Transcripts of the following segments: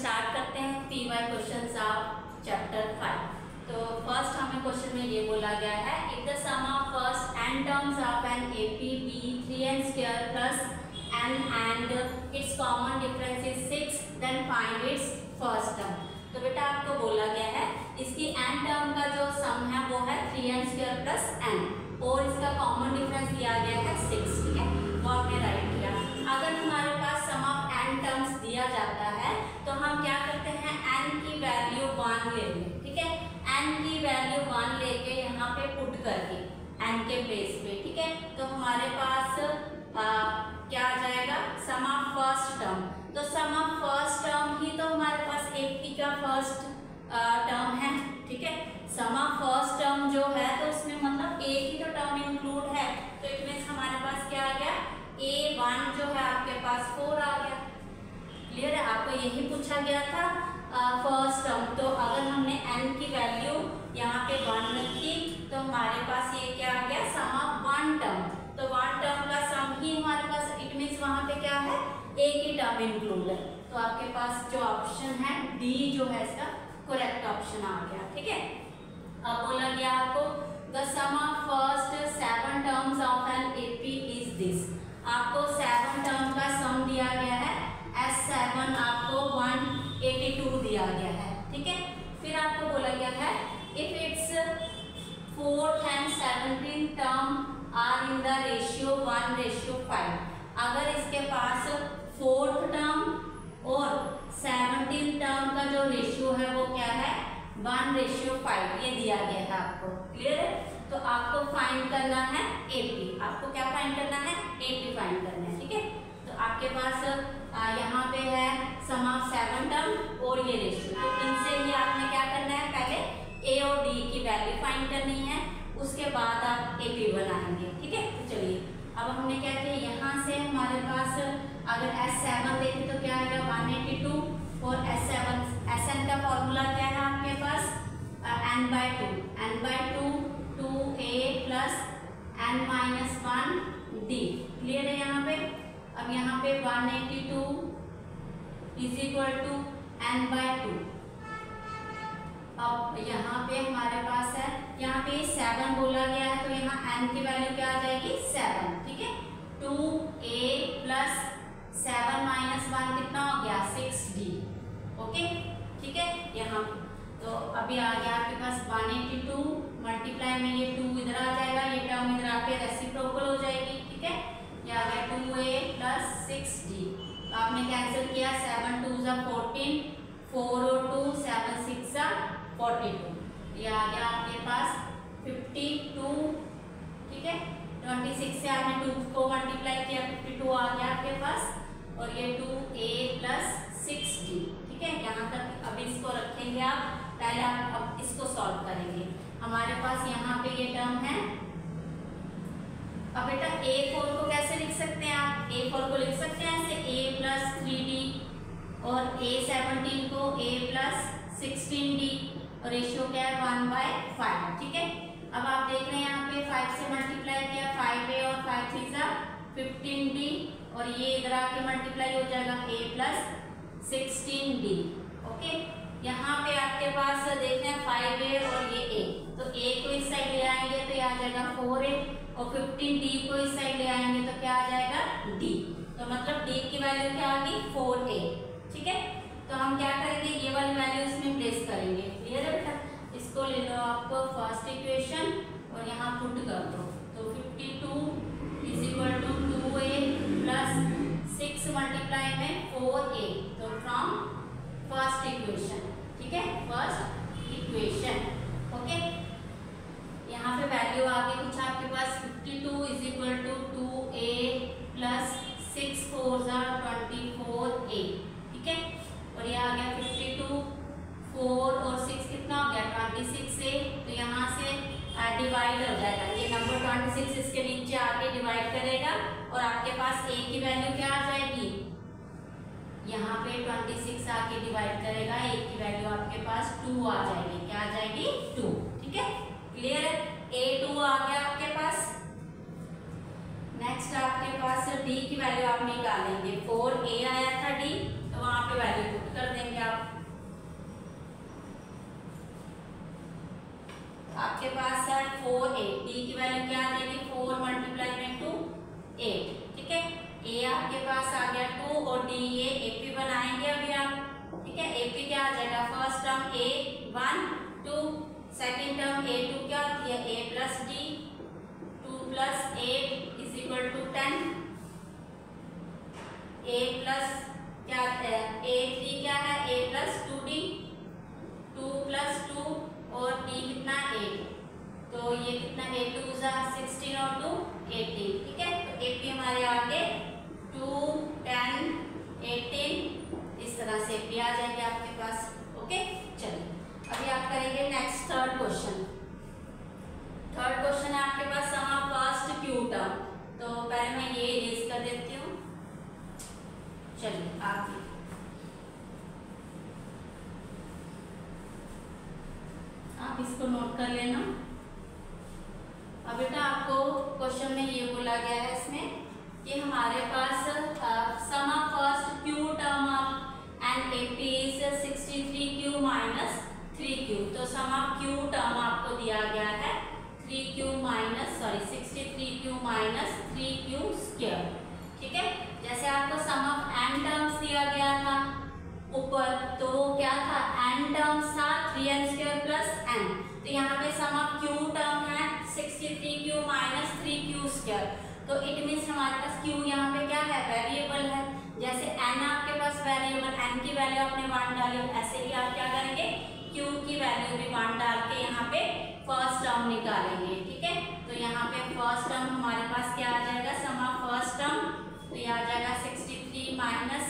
Start करते हैं PY questions of chapter 5। तो फर्स्ट हमें क्वेश्चन में ये बोला गया है, if the sum of first n terms of an AP be 3n² plus n and its common difference is 6, then find its first term। तो बेटा आपको बोला गया है इसकी n टर्म का जो सम है वो है 3n² plus n और इसका कॉमन डिफरेंस दिया गया है 6। ठीक है, वो आपने राइट किया। अगर हमारे पास सम ऑफ n टर्म्स दिया जाता है तो हम क्या करते हैं, n की वैल्यू 1 ले लें। ठीक है, n की वैल्यू 1 लेके यहाँ पे पुट करके n के प्लेस पे, ठीक है, तो हमारे पास क्या आ जाएगा, सम ऑफ फर्स्ट टर्म। तो सम ऑफ फर्स्ट टर्म ही तो हमारे पास AP का फर्स्ट टर्म है। ठीक है, सम ऑफ फर्स्ट टर्म जो है तो उसमें मतलब एक ही तो टर्म इंक्लूड है, तो इट मींस हमारे पास क्या आ गया, A1 जो है आपके पास 4 आ गया। क्लियर है, आपको यही पूछा गया था फर्स्ट टर्म। तो अगर हमने n की वैल्यू यहाँ पे 1 रखी तो हमारे पास ये क्या आ गया, सम ऑफ 1 टर्म। तो 1 टर्म का सम ही हमारे पास, इट मींस वहाँ पे क्या है, एक ही टर्म इंक्लूड है। तो आपके पास जो ऑप्शन है D जो है इसका करेक्ट ऑप्शन आ गया। ठीक है, अब बोला गया आपको the sum of first 7 terms of an AP is this. आपको 7 टर्म का सम दिया गया है, S7 आपको 182 दिया गया है। ठीक है, फिर आपको बोला गया है if its 4th and 17th term are in the ratio 1:5। अगर इसके पास 4th टर्म और 17th टर्म का जो रेशियो है वो क्या है, 1:5 ये दिया गया है आपको। क्लियर है, तो आपको फाइंड करना है AP। आपको क्या फाइंड करना है, AP फाइंड करना है। ठीक है, तो आपके पास यहाँ पे है सम ऑफ 7 टर्म और ये रेशियो, तो इनसे ही आपने क्या करना है, पहले A और D की वैल्यू फाइंड करनी है, उसके बाद आप AP बनाएंगे। ठीक है, तो चलिए अब हमने क्या किया, यहाँ से हमारे पास अगर S7 देखें तो क्या आएगा 182 और Sn का फॉर्मूला क्या है आपके पास n/2 2A plus n-1D। Clear है यहाँ पे। अब यहाँ पे 182 इज इक्वल टू n/2। अब यहाँ पे हमारे पास है, यहाँ पे 7 बोला गया है तो यहाँ n की वैल्यू क्या आ जाएगी 7। ठीक है, 2A plus 7 - 1 कितना हो गया 6D। ओके, ठीक है, यहाँ तो अभी आ गया आपके पास 182 मल्टीप्लाई में ये 2 इधर आ जाएगा, ये टर्म इधर आके रेसिप्रोकल हो जाएगी। ठीक है, ये आ गया 2A plus 6D। तो आपने कैंसिल किया, 7 2 = 14, 4 और 2 7 6 = 42। ये आ गया आपके पास 52। ठीक है, 26 से आपने 2 को मल्टीप्लाई किया, 52 आ गया आपके पास, और ये 2A plus 6D। ठीक है, यहाँ तक अभी इसको रखेंगे आप, पहले आप अब इसको सॉल्व करेंगे। हमारे पास यहाँ पे ये टर्म है। अब बेटा A4 को कैसे लिख सकते हैं आप, A4 को लिख सकते हैं ऐसे A plus 3D और A17 को A plus 16D और रेशियो क्या है 1/5। ठीक है, अब आप देख रहे हैं यहाँ पे 5 से मल्टीप्लाई किया, 5A और 5 3 = 15D और ये इधर आके मल्टीप्लाई हो जाएगा A plus 16D। ओके, यहाँ पे आपके पास देख रहे हैं 5A और ये A, तो A को इस साइड ले आएंगे तो ये आ जाएगा 4A और 15D को इस साइड ले आएंगे तो क्या आ जाएगा D। तो मतलब D की वैल्यू क्या आ गई 4A। ठीक है, तो हम क्या करेंगे, ये वाली वैल्यू इसमें प्लेस करेंगे। क्लियर है बेटा, इसको ले लो आपको फर्स्ट इक्वेशन और यहाँ पुट कर दो। तो 52 = 2A plus 6 मल्टीप्लाई में 4A, तो फ्रॉम फर्स्ट इक्वेशन। ठीक है, फर्स्ट इक्वेशन। ओके, यहाँ पे वैल्यू आ गई कुछ आपके पास 52 = 2A plus 6 4 = 24A। ठीक है, और ये आ गया 52, 4 और 6 कितना हो गया 26A, तो यहाँ से डिवाइड हो जाएगा, ये नंबर 26 इसके नीचे आके डिवाइड करेगा और आपके पास A की वैल्यू क्या आ जाएगी, यहाँ पे 26 आके डिवाइड करेगा, A की वैल्यू आपके पास 2 आ जाएगी। क्या आ जाएगी 2। ठीक है, क्लियर है, A2 आ गया आपके पास। नेक्स्ट आपके पास D की वैल्यू आप निकालेंगे, 4A आया था D, तो वहाँ पे वैल्यू पुट कर देंगे आप डी, ये AP बनाएंगे अभी आप, ठीक है। AP क्या आ जाएगा, first term A1 2, second term A2 क्या होती है A plus D, 2 plus 8 is equal to 10, A plus क्या है A3 क्या है A प्लस 2D, 2 प्लस 2 और D कितना 8, तो ये कितना 8 = 16 और 2 18, ठीक है। तो AP हमारे आगे 2 10 18 इस तरह से AP आ जाएंगे आपके पास, ओके। चलिए अभी आप करेंगे next third question. Third question है आपके पास sum of first Q term, तो पहले मैं ये इरेज कर देती हूँ। चलिए आप इसको नोट कर लेना। अब बेटा आपको क्वेश्चन में ये बोला गया है इसमें कि हमारे पास sum of first Q term of an AP is 63Q minus 3Q, तो सम ऑफ क्यू टर्म आपको दिया गया है 63Q माइनस 3Q स्क्वायर, ठीक है। जैसे आपको सम ऑफ n टर्म्स दिया गया था ऊपर, तो क्या था n टर्म्स था 3n स्क्वायर प्लस n, तो यहाँ पे सम ऑफ q टर्म है 63Q माइनस 3Q स्क्वायर, तो इट मीन्स हमारे पास q यहाँ पे क्या है वेरिएबल है। जैसे n आपके पास वेरिएबल, n की वैल्यू आपने 1 डाली, ऐसे ही आप क्या करेंगे q की वैल्यू भी 1 डाल के यहाँ पे फर्स्ट टर्म निकालेंगे, ठीक है। तो यहाँ पे फर्स्ट टर्म हमारे पास क्या आ जाएगा, सम ऑफ फर्स्ट टर्म, तो ये आ जाएगा 63 माइनस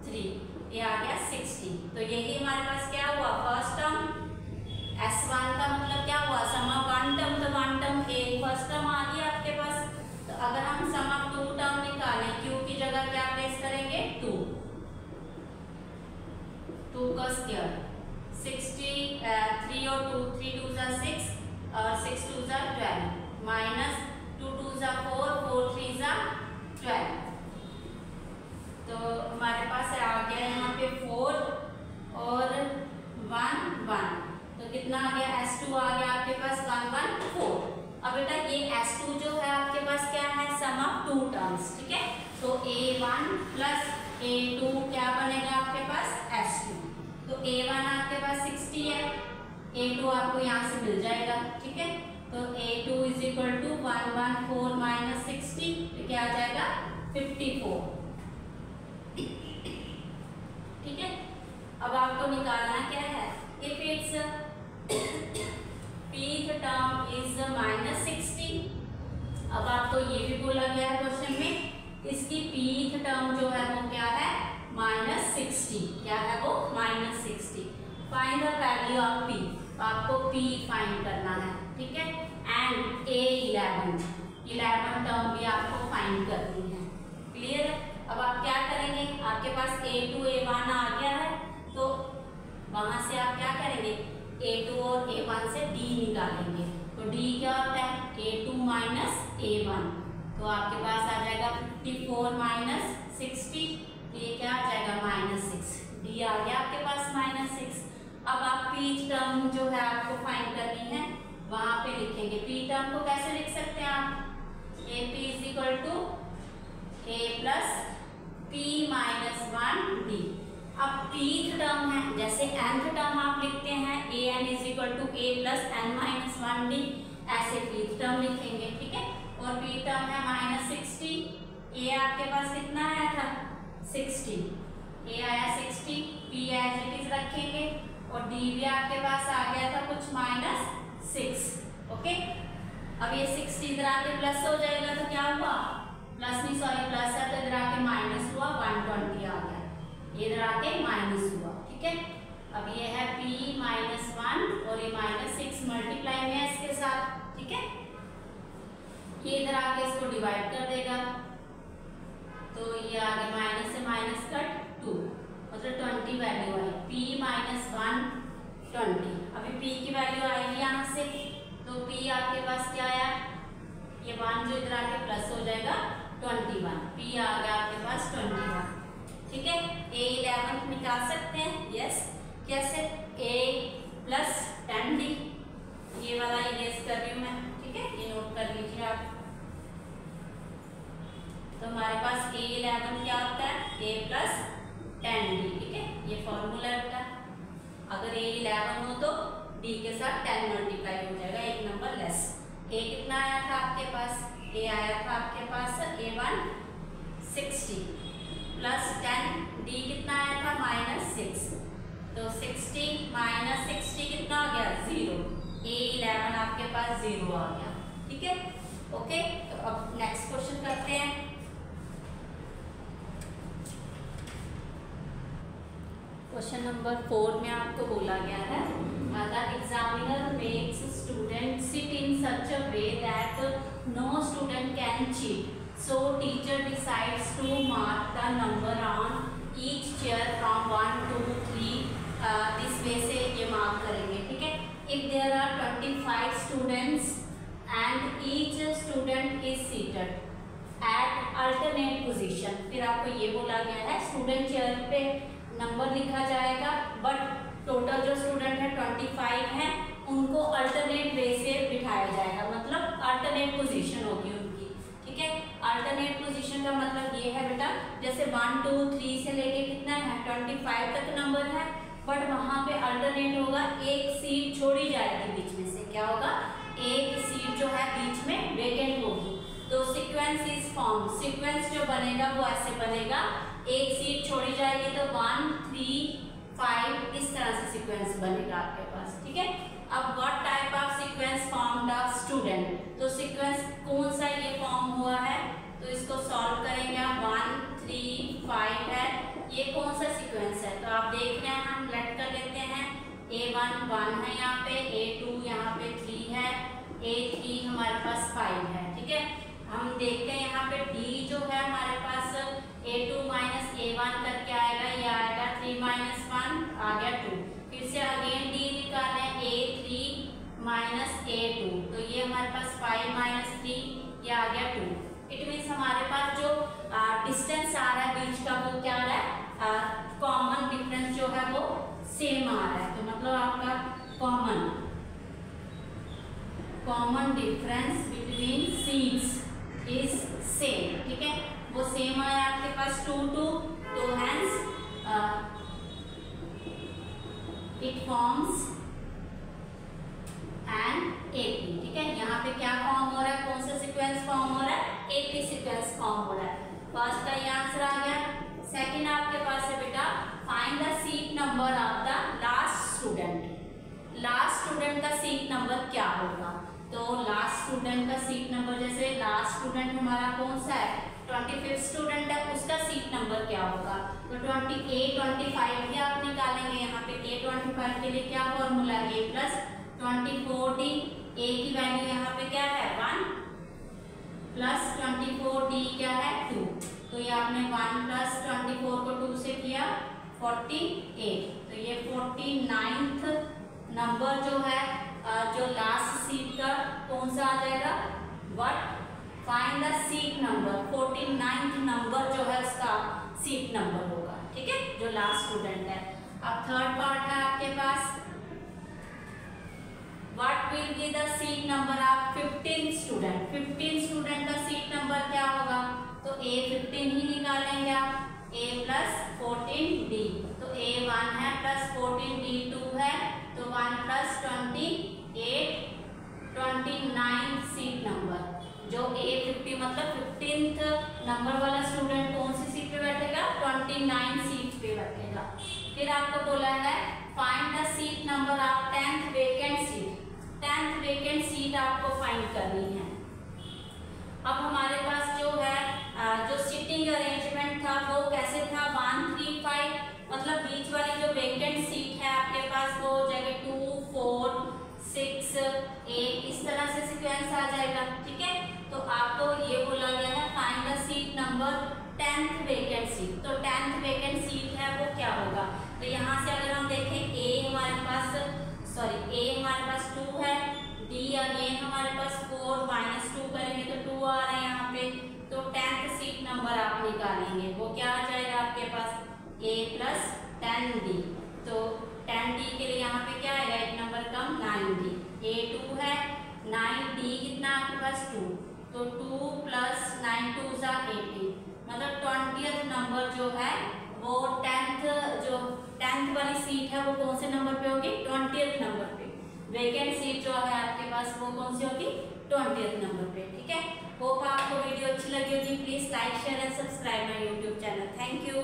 3, ये आ गया 60, तो यही हमारे पास क्या हुआ फर्स्ट टर्म। S1 का मतलब क्या हुआ, सम ऑफ 1 टर्म, तो 1 टर्म एक फर्स्ट टर्म आ गया आपके पास। तो अगर हम सम ऑफ 2 टर्म निकालें, q की जगह क्या प्लेस करेंगे 2 का स्क्वायर, 3 और 2 3 2 = 6 और 6 2 = 12 माइनस 2 2 = 4 4 3 = 12, तो हमारे पास आ गया यहाँ पे 4 और 1 1, तो कितना आ गया S2 आ गया आपके पास 1 1 4। अब बेटा ये S2 जो है आपके पास क्या है सम ऑफ 2 टर्म्स, ठीक है। तो A1 प्लस A2 क्या बनेगा आपके पास S2, तो A1 आपके पास 60 है, A2 आपको यहाँ से मिल जाएगा, ठीक है। तो A2 = 114 माइनस 60, तो क्या आ जाएगा 54, ठीक है। अब आपको निकालना क्या है, if it's pth term is minus 60, अब आपको ये भी बोला गया है क्वेश्चन में इसकी pth टर्म जो है वो क्या है माइनस 60, क्या है वो minus 60। Find the value of p, आपको p फाइंड करना है, ठीक है। एंड A11 टर्म भी आपको फाइंड करनी है, क्लियर है। अब आप क्या करेंगे, आपके पास A2 A1 आ गया है, तो वहां से आप क्या करेंगे A2 और A1 से D निकालेंगे, तो D क्या होता है A2 माइनस A1, तो आपके पास आ जाएगा 54 माइनस 60, ये क्या आ जाएगा -6, D आ गया आपके पास -6। अब आप p टर्म जो है आपको फाइंड करनी है, वहां पे लिखेंगे p टर्म को कैसे लिख सकते हैं आप, AP = A plus p minus 1D। अब pth टर्म है, जैसे nth टर्म आप लिखते हैं an = A plus n minus 1D, ऐसे pth टर्म लिखेंगे, ठीक है। और p टर्म है -60, a आपके पास कितना आया था 60, a आया 60, p एज इट इज रखेंगे, और d भी आपके पास आ गया था कुछ -6, ओके। अब ये 60 इधर आके प्लस हो जाएगा, तो क्या हुआ प्लस नहीं सॉरी प्लस है, तो इधर आके माइनस हुआ 120 आ गया, ये इधर आके माइनस हुआ, ठीक है। अब ये है p -1 और ये -6 मल्टीप्लाई में है इसके साथ, ठीक है। ये इधर आके इसको डिवाइड कर देगा, तो ये आगे माइनस से माइनस कट 2, मतलब 20 वैल्यू आई, p -1 20। अभी p की वैल्यू आएगी यहाँ से, तो p आपके पास क्या आया, ये 1 जो इधर आके प्लस हो जाएगा 21, p आ गया आपके पास 21, ठीक है। A11 निकाल सकते हैं, यस कैसे, A प्लस 10D, ये वाला इरेज कर रही हूँ मैं, ठीक है, ये नोट कर लीजिए आप। तो हमारे पास A11 क्या होता है, A प्लस 10D, ठीक है, ये फॉर्मूला होता है। अगर A11 हो तो D के साथ 10 मल्टीप्लाई हो जाएगा, एक नंबर लेस। A कितना आया था आपके पास, A आया था आपके पास A1 60 प्लस 10, D कितना आया था -6, तो 60 माइनस 60 कितना आ गया 0, A11 आपके पास 0 आ गया, ठीक है। ओके, तो अब नेक्स्ट क्वेश्चन करते हैं। क्वेश्चन नंबर 4 में आपको बोला गया है the examiner makes student sit in such a way that no student can cheat, so teacher decides to mark the number on each chair from 1 to 3, this way से ये mark करेंगे, ठीक है। If there are 25 students and each student is seated at alternate position, फिर आपको ये बोला गया है स्टूडेंट चेयर पे नंबर लिखा जाएगा, बट टोटल जो स्टूडेंट है 25 हैं, उनको अल्टरनेट वे से बिठाया जाएगा, मतलब अल्टरनेट पोजीशन होगी उनकी, ठीक है। अल्टरनेट पोजीशन का मतलब ये है बेटा, जैसे 1 2 3 से लेके कितना है 25 तक नंबर है, बट वहां पे अल्टरनेट होगा, एक सीट छोड़ी जाएगी बीच में से, क्या होगा, एक सीट जो है बीच में वेकेंट होगी, तो सीक्वेंस इज फॉर्म, सीक्वेंस जो बनेगा वो ऐसे बनेगा, एक सीट छोड़ी जाएगी तो 1 3 5 इस तरह से सीक्वेंस बनेगा आपके पास, ठीक है। अब what type of sequence formed of student, तो सीक्वेंस कौन सा ये फॉर्म हुआ है, तो इसको सॉल्व करेंगे आप, 1 3 5 है, ये कौन सा सीक्वेंस है, तो आप देख रहे हैं, हम लेट कर लेते हैं, A1 1 है यहाँ पे, A2 यहाँ पे 3 है, A3 हमारे पास 5 है, ठीक है। हम देखते हैं यहाँ पे D जो है हमारे पास A2 माइनस A1 करके आएगा, ये आएगा 3 माइनस 1 आ गया 2, फिर से अगेन D निकालें, A3 माइनस A2, तो ये हमारे पास 5 माइनस 3 ये आ गया 2, इट मीन्स हमारे पास जो डिस्टेंस आ रहा है बीच का वो क्या आ रहा है, कॉमन डिफरेंस जो है वो सेम आ रहा है, तो मतलब आपका common difference between seats is same, ठीक है, वो सेम आया आपके पास 2 2, तो hence it forms an AP, ठीक है। यहाँ पे क्या फॉर्म हो रहा है, कौन सा सीक्वेंस फॉर्म हो रहा है, AP सीक्वेंस फॉर्म हो रहा है। फर्स्ट का ये आंसर आ गया। सेकंड आपके पास है बेटा, find the seat number of the last student, last student का सीट नंबर क्या होगा, तो लास्ट स्टूडेंट का सीट नंबर, जैसे लास्ट स्टूडेंट हमारा कौन सा है, 25 स्टूडेंट है, उसका सीट नंबर क्या होगा, तो A25 भी आप निकालेंगे, यहाँ पे A25 के लिए क्या फॉर्मूला है, A प्लस 24D, A की वैल्यू यहाँ पे क्या है 1 प्लस 24D क्या है 2, तो ये आपने 1 प्लस 24 को 2 से किया 48, तो ये 49th नंबर जो है जो लास्ट सीट का कौन सा आ जाएगा, what find the seat number, 49th number जो है उसका सीट नंबर होगा, ठीक है, जो लास्ट स्टूडेंट है। अब थर्ड पार्ट है आपके पास, what will be the seat number of 15 student, 15 student का सीट नंबर क्या होगा, तो A15 ही निकालेंगे आप, A प्लस 14D, तो A1 है प्लस 14D 2 है, तो 1 प्लस 28 29 सीट नंबर, जो A50 मतलब 15th नंबर वाला स्टूडेंट कौन सी सीट पे बैठेगा, 29 सीट पे बैठेगा। फिर आपको बोला है find the seat number of 10th vacant seat, 10th vacant seat आपको फाइंड करनी है। अब हमारे पास जो है जो सीटिंग अरेंजमेंट था वो कैसे था, 1 3 5, मतलब बीच वाली जो वेकेंट सीट है आपके पास वो जगह 2 4 6 8 इस तरह से सीक्वेंस आ जाएगा, ठीक है। तो आपको ये बोला गया है find the seat number 10th vacant seat, तो 10th वेकेंट सीट है वो क्या होगा, तो यहाँ से अगर हम देखें A हमारे पास 2 है, D अगेन हमारे पास 4 माइनस 2 करेंगे तो 2 आ रहा है यहाँ पे, तो 10th सीट नंबर आप निकालेंगे, वो क्या आ जाएगा आपके पास A प्लस 10D, तो 10D के लिए यहाँ पे क्या आएगा, एक नंबर कम 9D, A2 है 9D कितना आपके पास 2, तो 2 + 9 2 = 18, मतलब 20th नंबर जो है वो 10th वाली सीट है वो कौन से नंबर पे होगी? 20th नंबर पे। वेकेंट सीट जो है आपके पास वो कौन सी होगी? 20th नंबर पे। ठीक है, होप आपको वीडियो अच्छी लगी होगी। Please like share and subscribe my YouTube channel. Thank you.